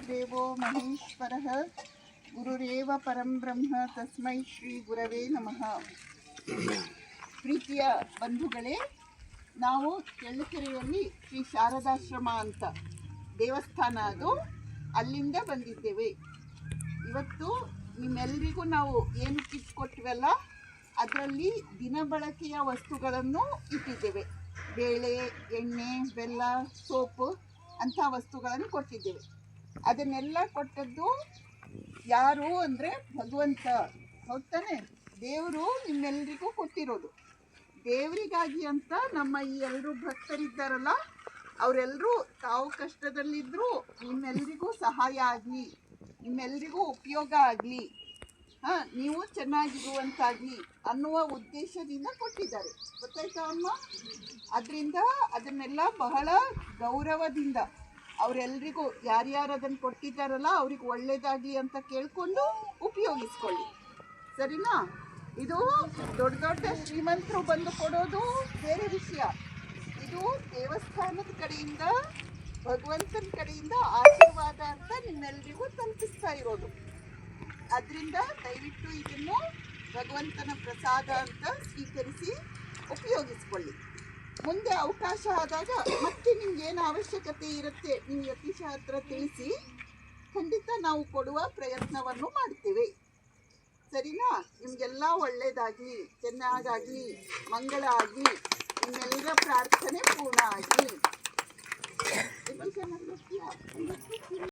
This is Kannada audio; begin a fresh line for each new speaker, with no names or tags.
ಗುರುರ್ದೇವೋ ಮಹೇಶ್ವರಃ ಗುರುರೇವ ಪರಂ ಬ್ರಹ್ಮ ತಸ್ಮೈ ಶ್ರೀ ಗುರವೇ ನಮಃ. ಪ್ರೀತಿಯ ಬಂಧುಗಳೇ, ನಾವು ಚಳ್ಳಕೆರೆಯಲ್ಲಿ ಶ್ರೀ ಶಾರದಾಶ್ರಮ ಅಂತ ದೇವಸ್ಥಾನ ಅದು, ಅಲ್ಲಿಂದ ಬಂದಿದ್ದೇವೆ. ಇವತ್ತು ನಿಮ್ಮೆಲ್ಲರಿಗೂ ನಾವು ಏನು ಕಿಟ್ ಕೊಟ್ಟಿವಲ್ಲ ಅದರಲ್ಲಿ ದಿನಬಳಕೆಯ ವಸ್ತುಗಳನ್ನು ಇಟ್ಟಿದ್ದೇವೆ. ಬೇಳೆ, ಎಣ್ಣೆ, ಬೆಲ್ಲ, ಸೋಪು ಅಂಥ ವಸ್ತುಗಳನ್ನು ಕೊಟ್ಟಿದ್ದೇವೆ. ಅದನ್ನೆಲ್ಲ ಕೊಟ್ಟದ್ದು ಯಾರು ಅಂದರೆ ಭಗವಂತ, ಹೌದಾನೆ? ದೇವರು ನಿಮ್ಮೆಲ್ಲರಿಗೂ ಕೊಟ್ಟಿರೋದು. ದೇವರಿಗಾಗಿ ಅಂತ ನಮ್ಮ ಈ ಎಲ್ಲರೂ ಭಕ್ತರಿದ್ದಾರಲ್ಲ, ಅವರೆಲ್ಲರೂ ತಾವು ಕಷ್ಟದಲ್ಲಿದ್ದರೂ ನಿಮ್ಮೆಲ್ಲರಿಗೂ ಸಹಾಯ ಆಗಲಿ, ನಿಮ್ಮೆಲ್ಲರಿಗೂ ಉಪಯೋಗ ಆಗಲಿ, ನೀವು ಚೆನ್ನಾಗಿರುವಂತಾಗಲಿ ಅನ್ನುವ ಉದ್ದೇಶದಿಂದ ಕೊಟ್ಟಿದ್ದಾರೆ. ಗೊತ್ತಾಯ್ತಾ ಅಮ್ಮ? ಅದರಿಂದ ಅದನ್ನೆಲ್ಲ ಬಹಳ ಗೌರವದಿಂದ ಅವರೆಲ್ಲರಿಗೂ ಯಾರ್ಯಾರು ಅದನ್ನು ಕೊಟ್ಟಿದ್ದಾರಲ್ಲ ಅವ್ರಿಗೆ ಒಳ್ಳೇದಾಗಲಿ ಅಂತ ಕೇಳಿಕೊಂಡು ಉಪಯೋಗಿಸ್ಕೊಳ್ಳಿ, ಸರಿನಾ? ಇದು ದೊಡ್ಡ ದೊಡ್ಡ ಶ್ರೀಮಂತರು ಬಂದು ಕೊಡೋದು ಬೇರೆ ವಿಷಯ. ಇದು ದೇವಸ್ಥಾನದ ಕಡೆಯಿಂದ, ಭಗವಂತನ ಕಡೆಯಿಂದ ಆಶೀರ್ವಾದ ಅಂತ ನಿಮ್ಮೆಲ್ಲರಿಗೂ ತಲುಪಿಸ್ತಾ ಇರೋದು. ಅದರಿಂದ ದಯವಿಟ್ಟು ಇದನ್ನು ಭಗವಂತನ ಪ್ರಸಾದ ಅಂತ ಸ್ವೀಕರಿಸಿ ಉಪಯೋಗಿಸ್ಕೊಳ್ಳಿ. ಮುಂದೆ ಅವಕಾಶ ಆದಾಗ ಮತ್ತೆ ನಿಮ್ಗೇನು ಅವಶ್ಯಕತೆ ಇರುತ್ತೆ ನೀವು ಯತೀಶ ಹತ್ರ ತಿಳಿಸಿ, ಖಂಡಿತ ನಾವು ಕೊಡುವ ಪ್ರಯತ್ನವನ್ನು ಮಾಡ್ತೇವೆ, ಸರಿನಾ? ನಿಮಗೆಲ್ಲ ಒಳ್ಳೆಯದಾಗಲಿ, ಚೆನ್ನಾಗಾಗಲಿ, ಮಂಗಳ ಆಗಲಿ, ನಿಮ್ಮೆಲ್ಲರ ಪ್ರಾರ್ಥನೆ ಪೂರ್ಣ ಆಗಲಿ.